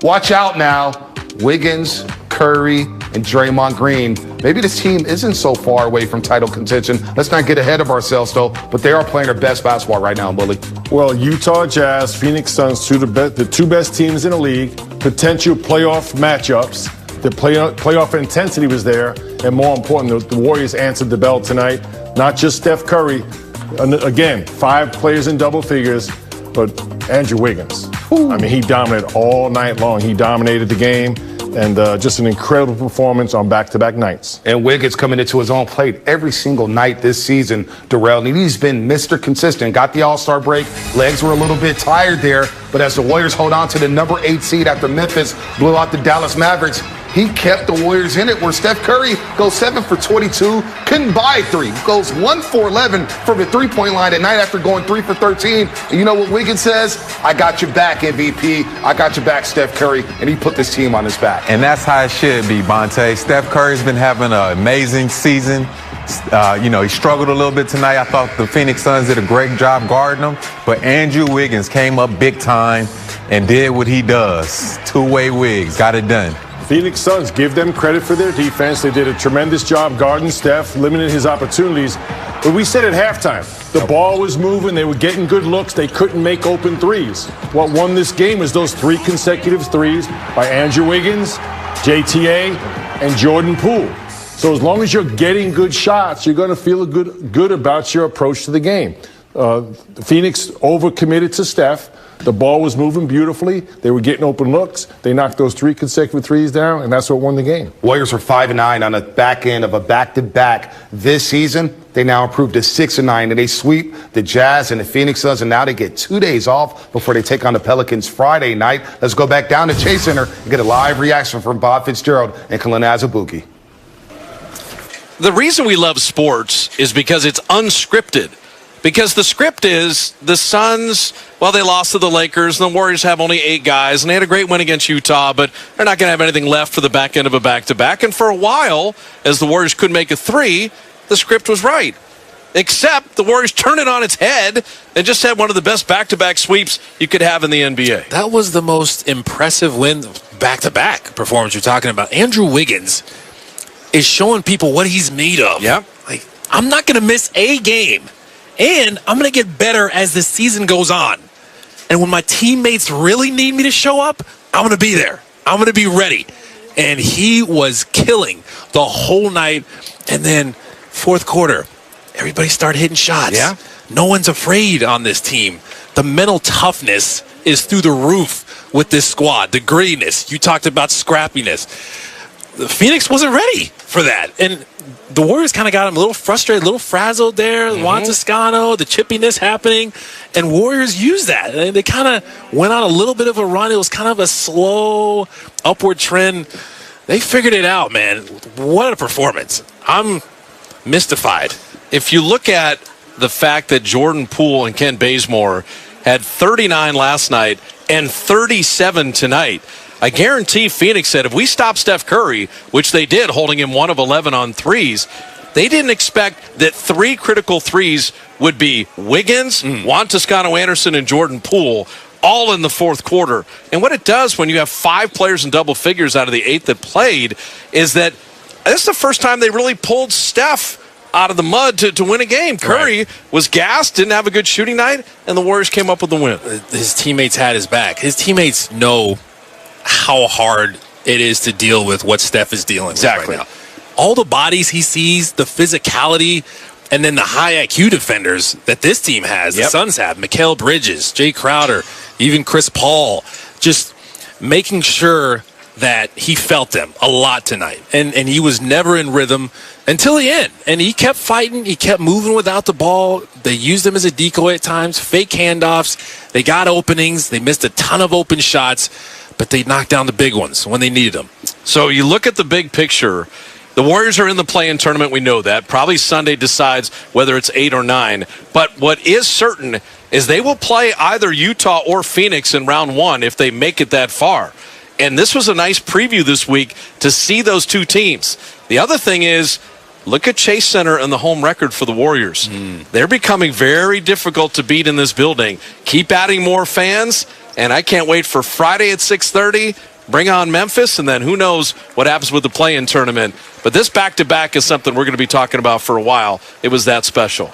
watch out now. Wiggins, Curry, and Draymond Green. Maybe this team isn't so far away from title contention. Let's not get ahead of ourselves, though. But they are playing their best basketball right now, Bully. Well, Utah Jazz, Phoenix Suns, the two best teams in the league. Potential playoff matchups. The playoff intensity was there. And more important, the Warriors answered the bell tonight. Not just Steph Curry. Again, 5 players in double figures. But Andrew Wiggins. I mean, he dominated all night long. He dominated the game. And just an incredible performance on back-to-back nights. And Wiggins coming into his own plate every single night this season, Darrell. And he's been Mr. Consistent. Got the All-Star break. Legs were a little bit tired there. But as the Warriors hold on to the number 8 seed after Memphis blew out the Dallas Mavericks, he kept the Warriors in it, where Steph Curry goes 7 for 22, couldn't buy 3, goes 1 for 11 from the three-point line at night after going 3 for 13. And you know what Wiggins says? I got your back, MVP. I got your back, Steph Curry. And he put this team on his back. And that's how it should be, Bonte. Steph Curry's been having an amazing season. He struggled a little bit tonight. I thought the Phoenix Suns did a great job guarding him. But Andrew Wiggins came up big time and did what he does. Two-way Wiggs, got it done. Phoenix Suns, give them credit for their defense. They did a tremendous job guarding Steph, limiting his opportunities. But we said at halftime, the ball was moving. They were getting good looks. They couldn't make open threes. What won this game was those 3 consecutive threes by Andrew Wiggins, JTA, and Jordan Poole. So as long as you're getting good shots, you're going to feel good about your approach to the game. Phoenix overcommitted to Steph. The ball was moving beautifully. They were getting open looks. They knocked those 3 consecutive threes down, and that's what won the game. Warriors are 5-9 on the back end of a back-to-back this season. They now improved to 6-9, and they sweep the Jazz and the Phoenix Suns, and now they get 2 days off before they take on the Pelicans Friday night. Let's go back down to Chase Center and get a live reaction from Bob Fitzgerald and Kalina Azubuike. The reason we love sports is because it's unscripted. Because the script is the Suns, well, they lost to the Lakers, and the Warriors have only 8 guys, and they had a great win against Utah, but they're not going to have anything left for the back end of a back-to-back. And for a while, as the Warriors couldn't make a 3, the script was right. Except the Warriors turned it on its head and just had one of the best back-to-back sweeps you could have in the NBA. That was the most impressive win, back-to-back performance you're talking about. Andrew Wiggins is showing people what he's made of. Yeah. Like, I'm not going to miss a game. And I'm going to get better as the season goes on. And when my teammates really need me to show up, I'm going to be there. I'm going to be ready. And he was killing the whole night. And then fourth quarter, everybody started hitting shots. Yeah. No one's afraid on this team. The mental toughness is through the roof with this squad. The grittiness. You talked about scrappiness. The Phoenix wasn't ready for that. And the Warriors kind of got him a little frustrated, a little frazzled there. Juan Toscano, the chippiness happening. And Warriors used that. And they kind of went on a little bit of a run. It was kind of a slow upward trend. They figured it out, man. What a performance. I'm mystified. If you look at the fact that Jordan Poole and Ken Bazemore had 39 last night and 37 tonight, I guarantee Phoenix said if we stop Steph Curry, which they did, holding him 1 of 11 on threes, they didn't expect that 3 critical threes would be Wiggins, Juan Toscano-Anderson, and Jordan Poole, all in the fourth quarter. And what it does when you have 5 players in double figures out of the 8 that played is that this is the first time they really pulled Steph out of the mud to win a game. Curry was gassed, didn't have a good shooting night, and the Warriors came up with the win. His teammates had his back. His teammates know how hard it is to deal with what Steph is dealing with right now. All the bodies he sees, the physicality, and then the high IQ defenders that this team has, the Suns have, Mikal Bridges, Jay Crowder, even Chris Paul, just making sure that he felt them a lot tonight. And he was never in rhythm until the end. And he kept fighting. He kept moving without the ball. They used him as a decoy at times, fake handoffs. They got openings. They missed a ton of open shots, but they knocked down the big ones when they needed them. So you look at the big picture. The Warriors are in the play-in tournament. We know that. Probably Sunday decides whether it's 8 or 9. But what is certain is they will play either Utah or Phoenix in round 1 if they make it that far. And this was a nice preview this week to see those 2 teams. The other thing is, look at Chase Center and the home record for the Warriors. They're becoming very difficult to beat in this building. Keep adding more fans, and I can't wait for Friday at 6:30 bring on Memphis, and then who knows what happens with the play-in tournament. But this back-to-back is something we're going to be talking about for a while. It was that special.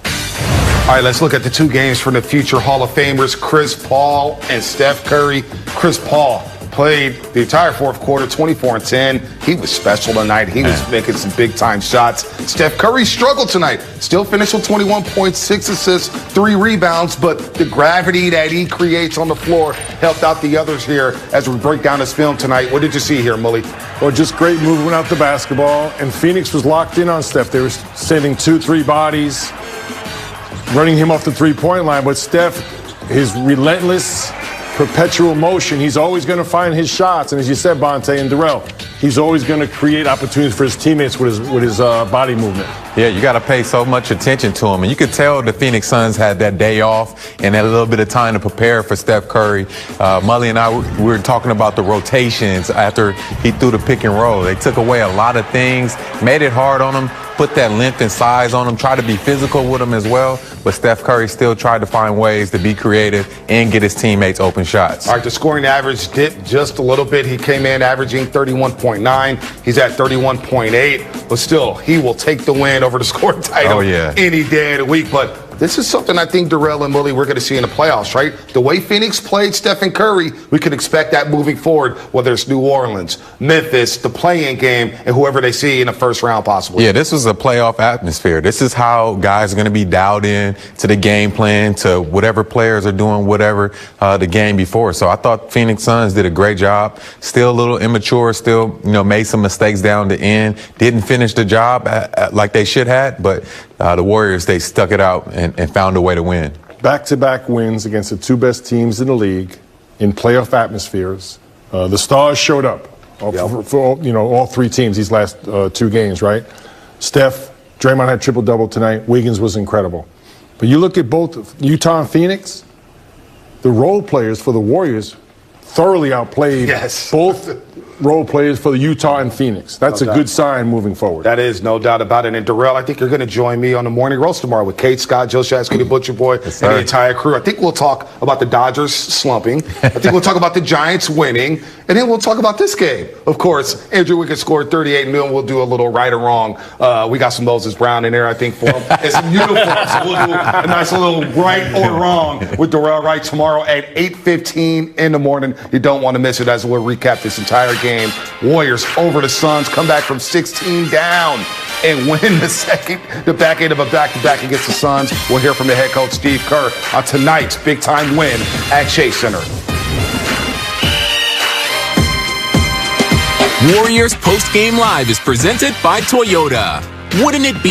All right, let's look at the two games from the future Hall of Famers, Chris Paul and Steph Curry. Chris Paul played the entire fourth quarter, 24-10. He was special tonight. He was making some big-time shots. Steph Curry struggled tonight. Still finished with 21.6 assists, 3 rebounds, but the gravity that he creates on the floor helped out the others here as we break down this film tonight. What did you see here, Mully? Well, just great movement out the basketball, and Phoenix was locked in on Steph. They were sending 2-3 bodies, running him off the three-point line, but Steph, his relentless, perpetual motion, he's always going to find his shots. And as you said, Bonte and Darrell, he's always going to create opportunities for his teammates with his body movement. Yeah, you got to pay so much attention to him. And you could tell the Phoenix Suns had that day off and had a little bit of time to prepare for Steph Curry. Mully and I, we were talking about the rotations after he threw the pick and roll. They took away a lot of things, made it hard on him, put that length and size on him, tried to be physical with him as well. But Steph Curry still tried to find ways to be creative and get his teammates open shots. All right, the scoring average dipped just a little bit. He came in averaging 31.9. He's at 31.8. But still, he will take the win over the scoring title any day of the week. But this is something I think Darrell and Mully we're going to see in the playoffs, right? The way Phoenix played Stephen Curry, we could expect that moving forward, whether it's New Orleans, Memphis, the play-in game, and whoever they see in the first round possibly. Yeah, this was a playoff atmosphere. This is how guys are going to be dialed in to the game plan, to whatever players are doing, whatever the game before. So I thought Phoenix Suns did a great job. Still a little immature, still, made some mistakes down the end. Didn't finish the job like they should have, but the Warriors, they stuck it out and found a way to win. Back-to-back wins against the two best teams in the league in playoff atmospheres. The stars showed up for all three teams these last 2 games, right? Steph, Draymond had triple-double tonight. Wiggins was incredible. But you look at both Utah and Phoenix, the role players for the Warriors thoroughly outplayed both role players for the Utah and Phoenix. That's a good sign moving forward. That is, no doubt about it. And Darrell, I think you're going to join me on the morning roast tomorrow with Kate, Scott, Joe Shasky, the Butcher Boy, and the entire crew. I think we'll talk about the Dodgers slumping. I think we'll talk about the Giants winning. And then we'll talk about this game. Of course, Andrew Wiggins scored 38 and we'll do a little right or wrong. We got some Moses Brown in there, I think, for him. And some uniforms. So we'll do a nice little right or wrong with Darrell Wright tomorrow at 8:15 in the morning. You don't want to miss it as we'll recap this entire game. Warriors over the Suns, come back from 16 down and win the back end of a back-to-back against the Suns. We'll hear from the head coach, Steve Kerr, on tonight's big-time win at Chase Center. Warriors Post Game Live is presented by Toyota. Wouldn't it be